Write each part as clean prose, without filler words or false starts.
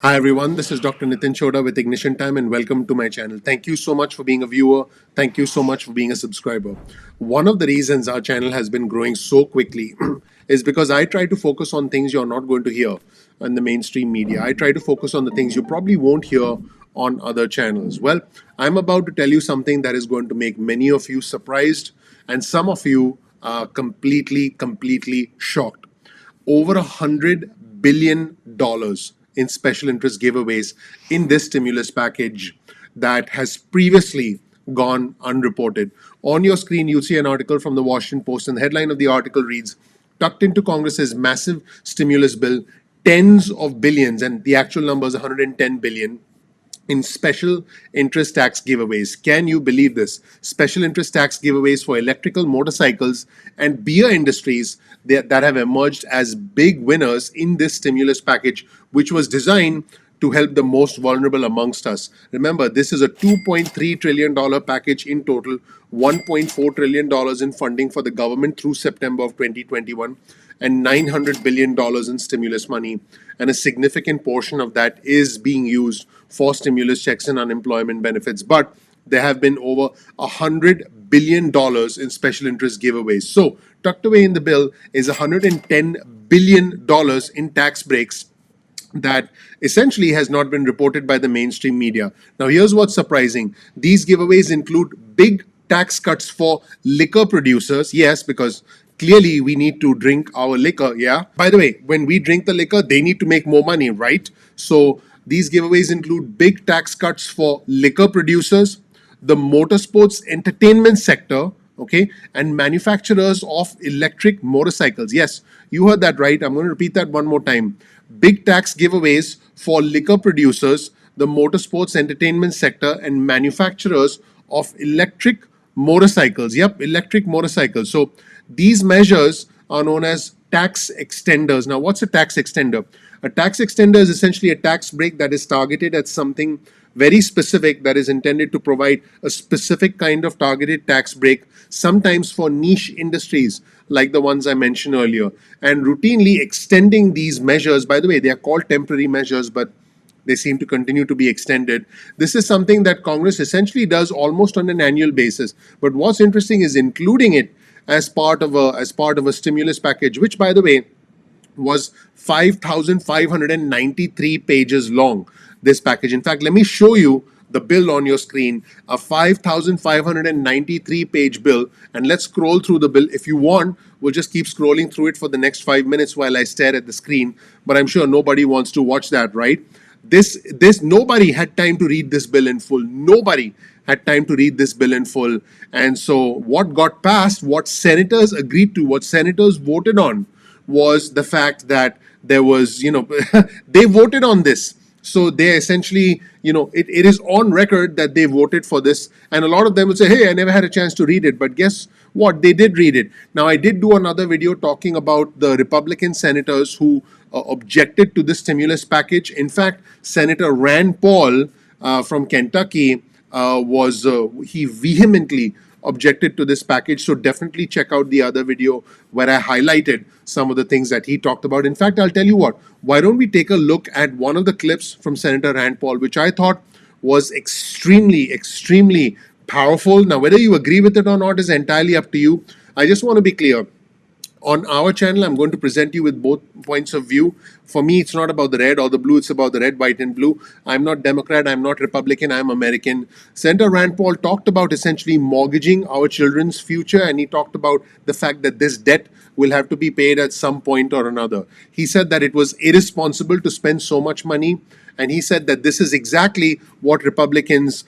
Hi everyone, this is Dr. Nitin Chhoda with Ignition Time and welcome to my channel. Thank you so much for being a viewer. Thank you so much for being a subscriber. One of the reasons our channel has been growing so quickly is because I try to focus on things you're not going to hear in the mainstream media. I try to focus on the things you probably won't hear on other channels. Well, I'm about to tell you something that is going to make many of you surprised and some of you completely shocked. Over $100 billion in special interest giveaways in this stimulus package that has previously gone unreported. On your screen, you'll see an article from the Washington Post, and the headline of the article reads, tucked into Congress's massive stimulus bill, tens of billions, and the actual number is 110 billion in special interest tax giveaways. Can you believe this? Special interest tax giveaways for electrical motorcycles and beer industries that have emerged as big winners in this stimulus package, which was designed to help the most vulnerable amongst us. Remember, this is a $2.3 trillion package in total, $1.4 trillion in funding for the government through September of 2021, and $900 billion in stimulus money. And a significant portion of that is being used for stimulus checks and unemployment benefits. But there have been over $100 billion in special interest giveaways. So, tucked away in the bill is $110 billion in tax breaks that essentially has not been reported by the mainstream media. Now, here's what's surprising. These giveaways include big tax cuts for liquor producers. Yes, because clearly we need to drink our liquor. Yeah. By the way, when we drink the liquor, they need to make more money, right? So these giveaways include big tax cuts for liquor producers, the motorsports entertainment sector, okay, and manufacturers of electric motorcycles. Yes, you heard that right. I'm going to repeat that one more time. Big tax giveaways for liquor producers, the motorsports entertainment sector, and manufacturers of electric motorcycles. Yep, electric motorcycles. So these measures are known as tax extenders. Now, what's a tax extender? A tax extender is essentially a tax break that is targeted at something very specific that is intended to provide a specific kind of targeted tax break, sometimes for niche industries like the ones I mentioned earlier. And routinely extending these measures, by the way, they are called temporary measures, but they seem to continue to be extended. This is something that Congress essentially does almost on an annual basis. But what's interesting is including it as part of a stimulus package, which, by the way, was 5,593 pages long. This package. In fact, let me show you the bill on your screen, a 5,593 page bill, and let's scroll through the bill. If you want, we'll just keep scrolling through it for the next 5 minutes while I stare at the screen, but I'm sure nobody wants to watch that, right? This nobody had time to read this bill in full. Nobody had time to read this bill in full. And so what got passed, what senators agreed to, what senators voted on, was the fact that there was, they voted on this. So they essentially, it is on record that they voted for this. And a lot of them would say, hey, I never had a chance to read it. But guess what? They did read it. Now, I did do another video talking about the Republican senators who objected to this stimulus package. In fact, Senator Rand Paul from Kentucky he vehemently objected to this package. So definitely check out the other video where I highlighted some of the things that he talked about. In fact, I'll tell you what, why don't we take a look at one of the clips from Senator Rand Paul, which I thought was extremely powerful. Now, whether you agree with it or not is entirely up to you. I just want to be clear. On our channel, I'm going to present you with both points of view. For me, it's not about the red or the blue, it's about the red, white, and blue. I'm not Democrat, I'm not Republican, I'm American. Senator Rand Paul talked about essentially mortgaging our children's future, and he talked about the fact that this debt will have to be paid at some point or another. He said that it was irresponsible to spend so much money, and he said that this is exactly what Republicans,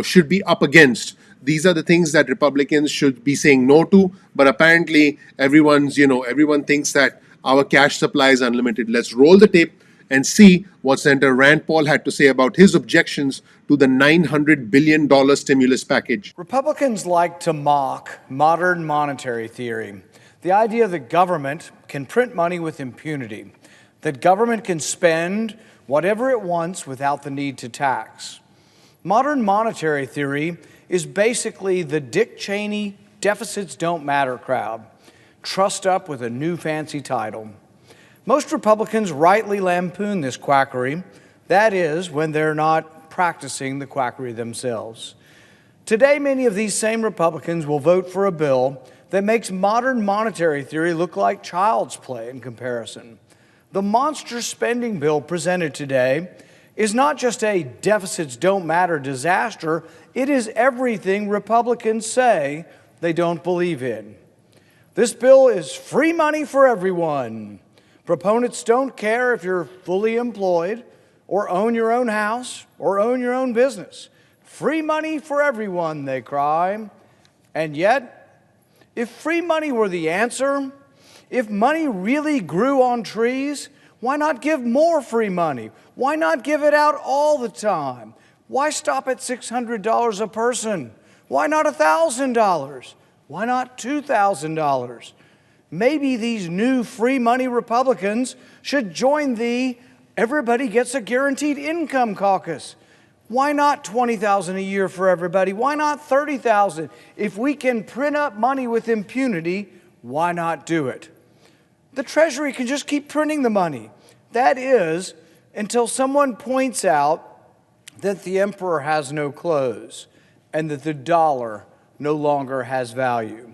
should be up against. These are the things that Republicans should be saying no to, but apparently everyone thinks that our cash supply is unlimited. Let's roll the tape and see what Senator Rand Paul had to say about his objections to the $900 billion stimulus package. Republicans like to mock modern monetary theory, the idea that government can print money with impunity, that government can spend whatever it wants without the need to tax. Modern monetary theory is basically the Dick Cheney deficits don't matter crowd, trussed up with a new fancy title. Most Republicans rightly lampoon this quackery, That is, when they're not practicing the quackery themselves. Today, many of these same Republicans will vote for a bill that makes modern monetary theory look like child's play in comparison. The monster spending bill presented today is not just a deficits don't matter disaster, it is everything Republicans say they don't believe in. This bill is free money for everyone. Proponents don't care if you're fully employed or own your own house or own your own business. Free money for everyone, they cry. And yet, if free money were the answer, if money really grew on trees, why not give more free money? Why not give it out all the time? Why stop at $600 a person? Why not $1,000? Why not $2,000? Maybe these new free money Republicans should join the Everybody Gets a Guaranteed Income caucus. Why not $20,000 a year for everybody? Why not $30,000? If we can print up money with impunity, why not do it? The Treasury can just keep printing the money. That is, until someone points out that the emperor has no clothes and that the dollar no longer has value.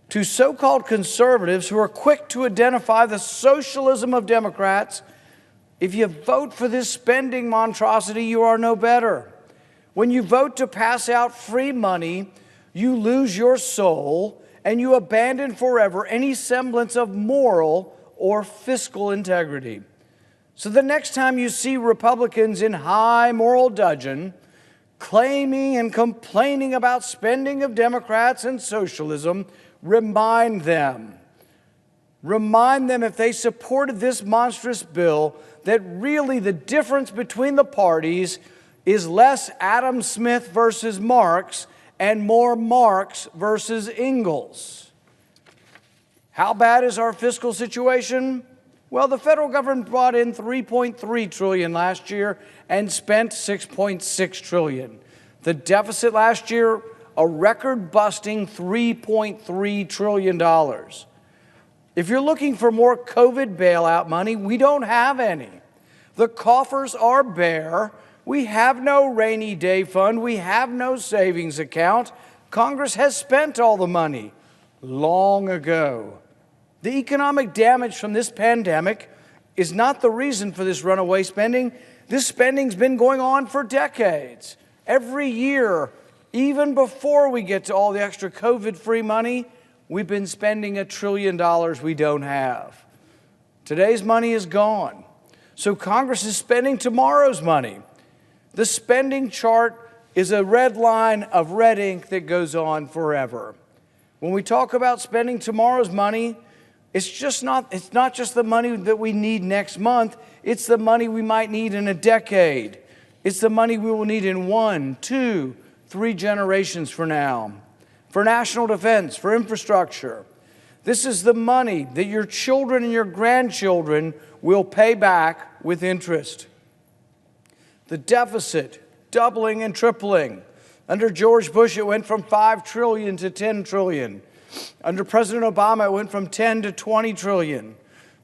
To so-called conservatives who are quick to identify the socialism of Democrats, if you vote for this spending monstrosity, you are no better. When you vote to pass out free money, you lose your soul and you abandon forever any semblance of moral or fiscal integrity. So the next time you see Republicans in high moral dudgeon claiming and complaining about spending of Democrats and socialism, remind them if they supported this monstrous bill that really the difference between the parties is less Adam Smith versus Marx and more Marx versus Engels. How bad is our fiscal situation? Well, the federal government brought in $3.3 trillion last year and spent $6.6 trillion. The deficit last year, a record-busting $3.3 trillion. If you're looking for more COVID bailout money, we don't have any. The coffers are bare. We have no rainy day fund. We have no savings account. Congress has spent all the money long ago. The economic damage from this pandemic is not the reason for this runaway spending. This spending's been going on for decades. Every year, even before we get to all the extra COVID-free money, we've been spending $1 trillion we don't have. Today's money is gone. So Congress is spending tomorrow's money. The spending chart is a red line of red ink that goes on forever. When we talk about spending tomorrow's money, it's not just the money that we need next month, it's the money we might need in a decade. It's the money we will need in 1, 2, 3 generations from now. For national defense, for infrastructure. This is the money that your children and your grandchildren will pay back with interest. The deficit doubling and tripling. Under George Bush, it went from $5 trillion to $10 trillion. Under President Obama, it went from 10 to 20 trillion.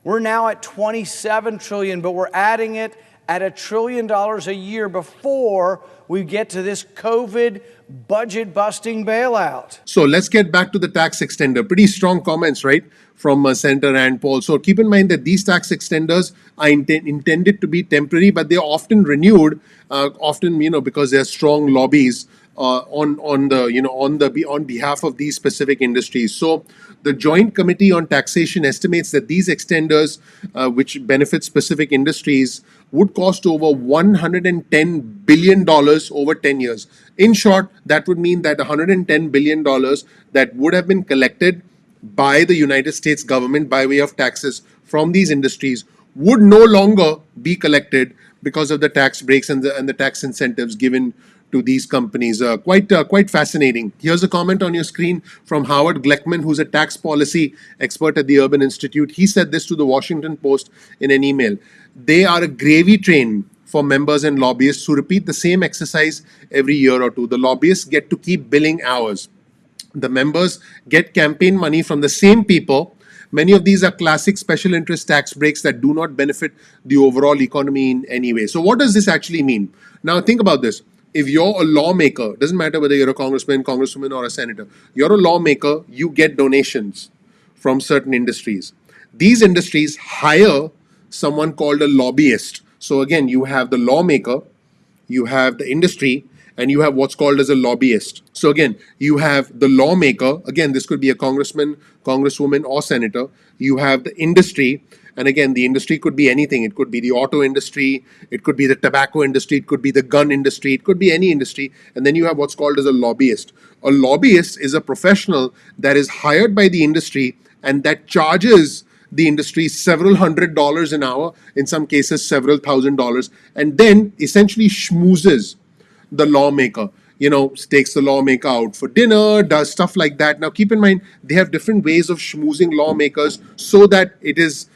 We're now at 27 trillion, but we're adding it at $1 trillion a year before we get to this COVID budget-busting bailout. So let's get back to the tax extender. Pretty strong comments, right, from Senator Rand Paul. So keep in mind that these tax extenders are intended to be temporary, but they are often renewed, because there are strong lobbies on behalf of these specific industries. So the Joint Committee on Taxation estimates that these extenders, which benefit specific industries, would cost over $110 billion over 10 years. In short, that would mean that $110 billion that would have been collected by the United States government by way of taxes from these industries would no longer be collected because of the tax breaks and the tax incentives given to these companies. Quite fascinating. Here's a comment on your screen from Howard Gleckman, who's a tax policy expert at the Urban Institute. He said this to the Washington Post in an email. They are a gravy train for members and lobbyists who repeat the same exercise every year or two. The lobbyists get to keep billing hours. The members get campaign money from the same people, Many of these are classic special interest tax breaks that do not benefit the overall economy in any way. So, what does this actually mean? Now, think about this. If you're a lawmaker, doesn't matter whether you're a congressman, congresswoman, or a senator, you're a lawmaker, you get donations from certain industries. These industries hire someone called a lobbyist. So, again, you have the lawmaker, you have the industry, and you have what's called as a lobbyist. So again, you have the lawmaker. Again, this could be a congressman, congresswoman, or senator. You have the industry, and again, the industry could be anything. It could be the auto industry, it could be the tobacco industry, it could be the gun industry, it could be any industry. And then you have what's called as a lobbyist. A lobbyist is a professional that is hired by the industry and that charges the industry several $100s an hour, in some cases several $1,000s, and then essentially schmoozes the lawmaker. Takes the lawmaker out for dinner, does stuff like that. Now, keep in mind, they have different ways of schmoozing lawmakers so that it is,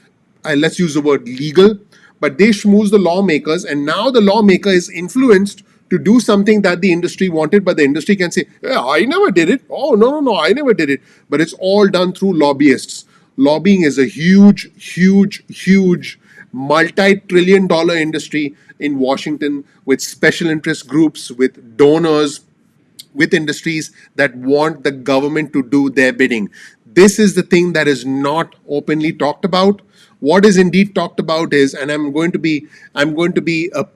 let's use the word legal, but they schmooze the lawmakers, and now the lawmaker is influenced to do something that the industry wanted, but the industry can say, yeah, I never did it. Oh, no, no, no, I never did it. But it's all done through lobbyists. Lobbying is a huge, huge, huge multi-trillion dollar industry in Washington, with special interest groups, with donors, with industries that want the government to do their bidding. This is the thing that is not openly talked about. What is indeed talked about is, and I'm going to be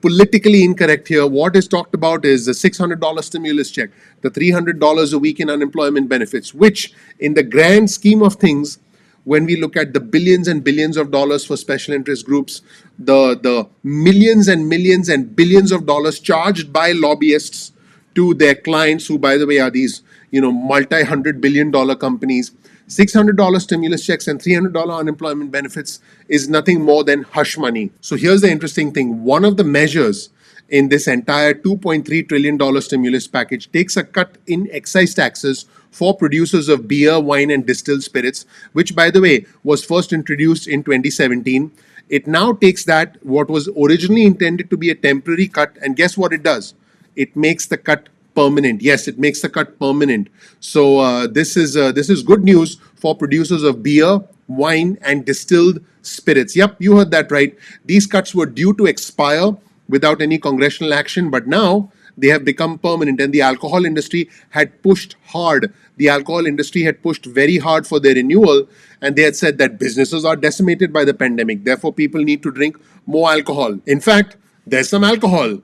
politically incorrect here. What is talked about is the $600 stimulus check, the $300 a week in unemployment benefits, which, in the grand scheme of things, when we look at the billions and billions of dollars for special interest groups, the millions and millions and billions of dollars charged by lobbyists to their clients, who, by the way, are these multi-$100 billion companies. $600 stimulus checks and $300 unemployment benefits is nothing more than hush money. So here's the interesting thing. One of the measures in this entire $2.3 trillion stimulus package takes a cut in excise taxes for producers of beer, wine, and distilled spirits, which, by the way, was first introduced in 2017. It now takes that, what was originally intended to be a temporary cut, and guess what it does? It makes the cut permanent. Yes, it makes the cut permanent. So this is good news for producers of beer, wine, and distilled spirits. Yep, you heard that right. These cuts were due to expire without any congressional action, but now they have become permanent. And the alcohol industry had pushed hard. The alcohol industry had pushed very hard for their renewal, and they had said that businesses are decimated by the pandemic. Therefore, people need to drink more alcohol. In fact, there's some alcohol.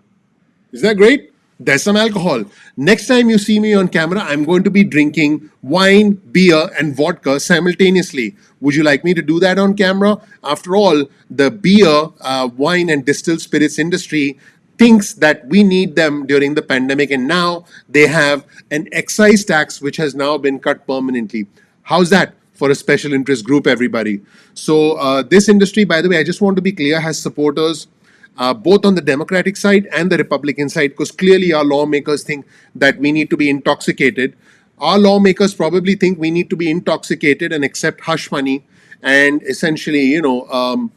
Is that great? There's some alcohol. Next time you see me on camera, I'm going to be drinking wine, beer, and vodka simultaneously. Would you like me to do that on camera? After all, the beer, wine, and distilled spirits industry thinks that we need them during the pandemic, and now they have an excise tax which has now been cut permanently. How's that for a special interest group, everybody? So, this industry, by the way, I just want to be clear, has supporters both on the Democratic side and the Republican side, because clearly our lawmakers think that we need to be intoxicated. Our lawmakers probably think we need to be intoxicated and accept hush money and essentially,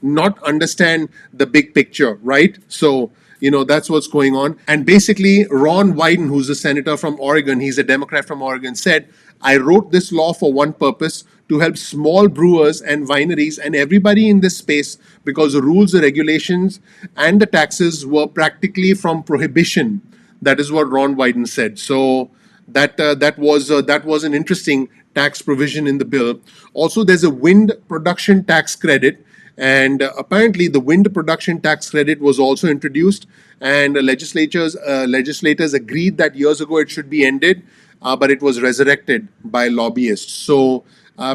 not understand the big picture, right? So, that's what's going on. And basically, Ron Wyden, who's a senator from Oregon, he's a Democrat from Oregon, said, I wrote this law for one purpose: to help small brewers and wineries and everybody in this space, because the rules, the regulations, and the taxes were practically from prohibition. That is what Ron Wyden said. So that was an interesting tax provision in the bill. Also, there's a wind production tax credit, and apparently the wind production tax credit was also introduced, and legislators agreed that years ago it should be ended, but it was resurrected by lobbyists. So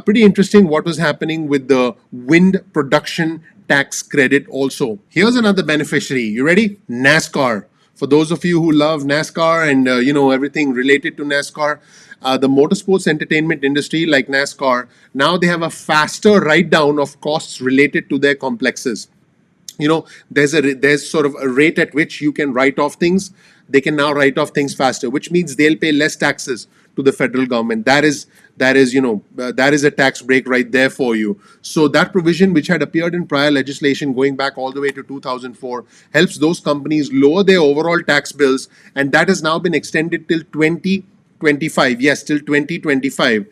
pretty interesting what was happening with the wind production tax credit also. Here's another beneficiary. You ready? NASCAR. For those of you who love NASCAR and everything related to NASCAR, the motorsports entertainment industry, like NASCAR, now they have a faster write down of costs related to their complexes. There's sort of a rate at which you can write off things. They can now write off things faster, which means they'll pay less taxes to the federal government. That is a tax break right there for you. So that provision, which had appeared in prior legislation going back all the way to 2004, helps those companies lower their overall tax bills, and that has now been extended till 2027. 2025. Yes, till 2025.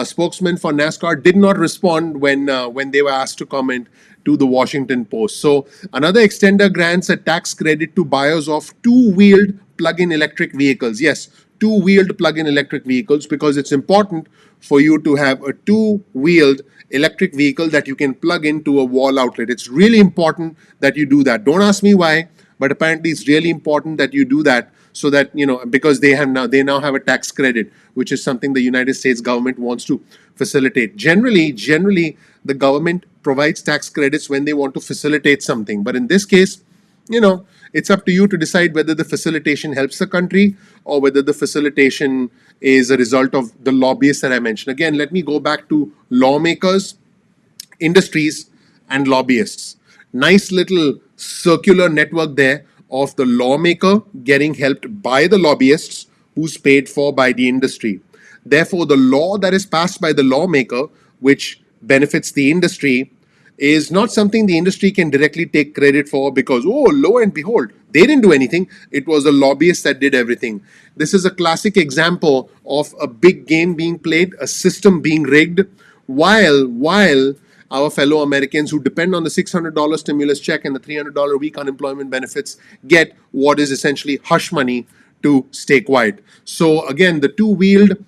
Spokesman for NASCAR did not respond when they were asked to comment to the Washington Post. So another extender grants a tax credit to buyers of two-wheeled plug-in electric vehicles. Yes, two-wheeled plug-in electric vehicles, because it's important for you to have a two-wheeled electric vehicle that you can plug into a wall outlet. It's really important that you do that. Don't ask me why, but apparently it's really important that you do that, so that, because they now have a tax credit, which is something the United States government wants to facilitate. Generally the government provides tax credits when they want to facilitate something, but in this case, it's up to you to decide whether the facilitation helps the country or whether the facilitation is a result of the lobbyists that I mentioned. Again, let me go back to lawmakers, industries, and lobbyists. Nice little circular network there of the lawmaker getting helped by the lobbyists, who's paid for by the industry. Therefore, the law that is passed by the lawmaker, which benefits the industry, is not something the industry can directly take credit for, because, oh, lo and behold, they didn't do anything. It was the lobbyists that did everything. This is a classic example of a big game being played, a system being rigged, while our fellow Americans who depend on the $600 stimulus check and the $300 a week unemployment benefits get what is essentially hush money to stay quiet. So again, the two-wheeled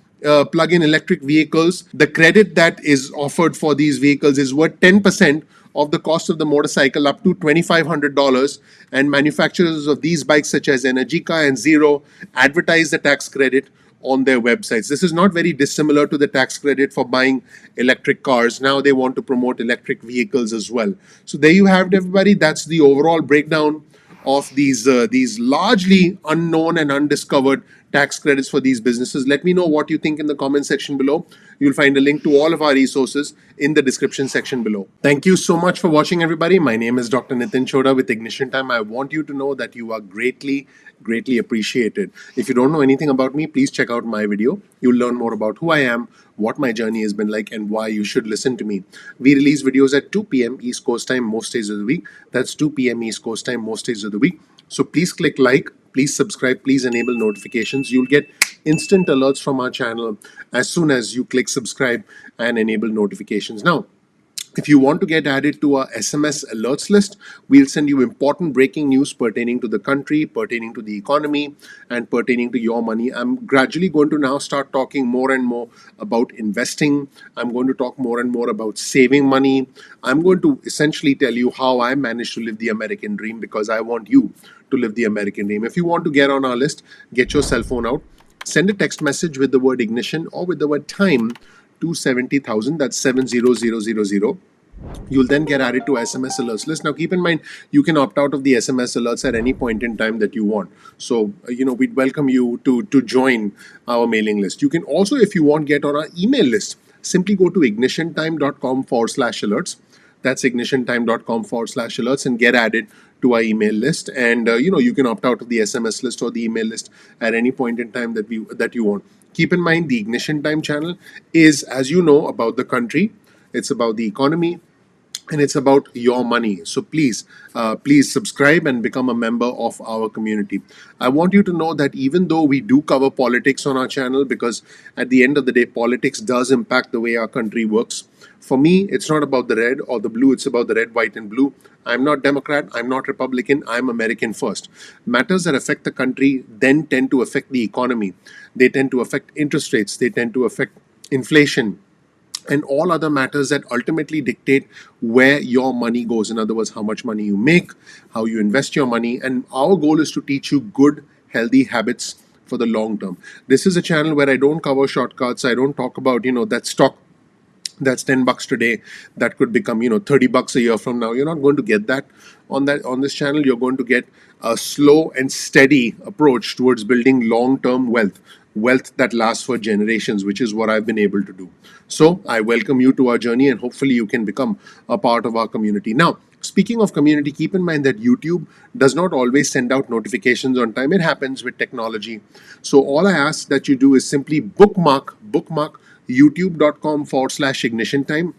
plug-in electric vehicles, the credit that is offered for these vehicles is worth 10% of the cost of the motorcycle, up to $2,500. And manufacturers of these bikes, such as Energica and Zero, advertise the tax credit on their websites. This is not very dissimilar to the tax credit for buying electric cars. Now they want to promote electric vehicles as well. So there you have it, everybody. That's the overall breakdown of these largely unknown and undiscovered tax credits for these businesses. Let me know what you think in the comment section below. You'll find a link to all of our resources in the description section below. Thank you so much for watching, everybody. My name is Dr. Nitin Chhoda with Ignition Time. I want you to know that you are greatly appreciated. If you don't know anything about me, please check out my video. You'll learn more about who I am, what my journey has been like, and why you should listen to me. We release videos at 2 p.m. East Coast time most days of the week. That's 2 p.m. East Coast time most days of the week. So please click like, please subscribe, please enable notifications. You'll get instant alerts from our channel as soon as you click subscribe and enable notifications. Now, if you want to get added to our SMS alerts list, we'll send you important breaking news pertaining to the country, pertaining to the economy, and pertaining to your money. I'm gradually going to now start talking more and more about investing. I'm going to talk more and more about saving money. I'm going to essentially tell you how I managed to live the American dream, because I want you to live the American dream. If you want to get on our list, get your cell phone out, send a text message with the word ignition or with the word time to 70,000. That's 70000. You'll then get added to SMS alerts list. Now, keep in mind, you can opt out of the SMS alerts at any point in time that you want. So, we'd welcome you to join our mailing list. You can also, if you want, get on our email list. Simply go to ignitiontime.com/alerts. That's ignitiontime.com/alerts, and get added to our email list. And you can opt out of the SMS list or the email list at any point in time that you want. Keep in mind, the Ignition Time channel is, as you know, about the country. It's about the economy, and it's about your money. So please subscribe and become a member of our community. I want you to know that even though we do cover politics on our channel, because at the end of the day, politics does impact the way our country works. For me, it's not about the red or the blue, it's about the red, white, and blue. I'm not Democrat, I'm not Republican, I'm American first. Matters that affect the country then tend to affect the economy. They tend to affect interest rates, they tend to affect inflation, and all other matters that ultimately dictate where your money goes. In other words, how much money you make, how you invest your money. And our goal is to teach you good, healthy habits for the long term. This is a channel where I don't cover shortcuts. I don't talk about, that stock that's $10 today that could become, $30 a year from now. You're not going to get that on this channel. You're going to get a slow and steady approach towards building long-term wealth that lasts for generations, which is what I've been able to do. So I welcome you to our journey, and hopefully you can become a part of our community. Now, speaking of community, keep in mind that YouTube does not always send out notifications on time. It happens with technology. So all I ask that you do is simply bookmark youtube.com/ignition time.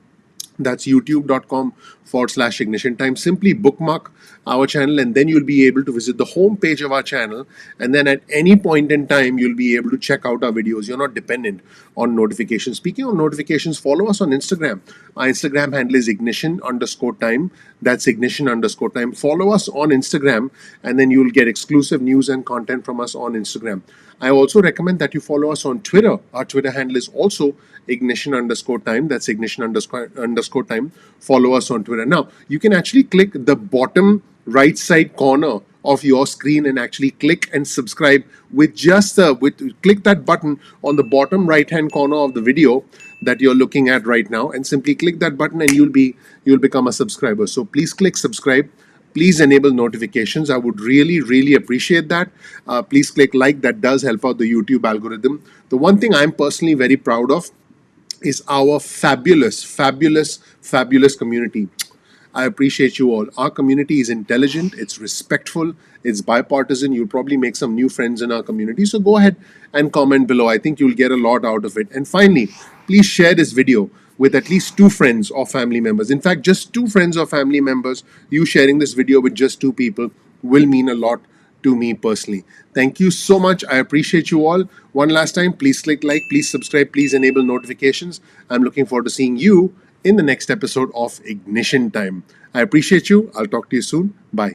That's youtube.com/ignition time. Simply bookmark our channel, and then you'll be able to visit the home page of our channel. And then at any point in time, you'll be able to check out our videos. You're not dependent on notifications. Speaking of notifications, follow us on Instagram. Our Instagram handle is ignition_time. That's ignition_time. Follow us on Instagram, and then you'll get exclusive news and content from us on Instagram. I also recommend that you follow us on Twitter. Our Twitter handle is also ignition_time. That's ignition_time. Follow us on Twitter. Now, you can actually click the bottom right side corner of your screen and actually click and subscribe with click that button on the bottom right hand corner of the video that you're looking at right now, and simply click that button and you'll become a subscriber. So please click subscribe. Please enable notifications. I would really appreciate that. Please click like. That does help out the YouTube algorithm. The one thing I'm personally very proud of is our fabulous community. I appreciate you all. Our community is intelligent, it's respectful, it's bipartisan. You'll probably make some new friends in our community. So go ahead and comment below. I think you'll get a lot out of it. And finally, please share this video with at least 2 friends or family members. In fact, just 2 friends or family members. You sharing this video with just 2 people will mean a lot to me personally. Thank you so much. I appreciate you all. One last time, please click like, please subscribe, please enable notifications. I'm looking forward to seeing you in the next episode of Ignition Time. I appreciate you. I'll talk to you soon. Bye.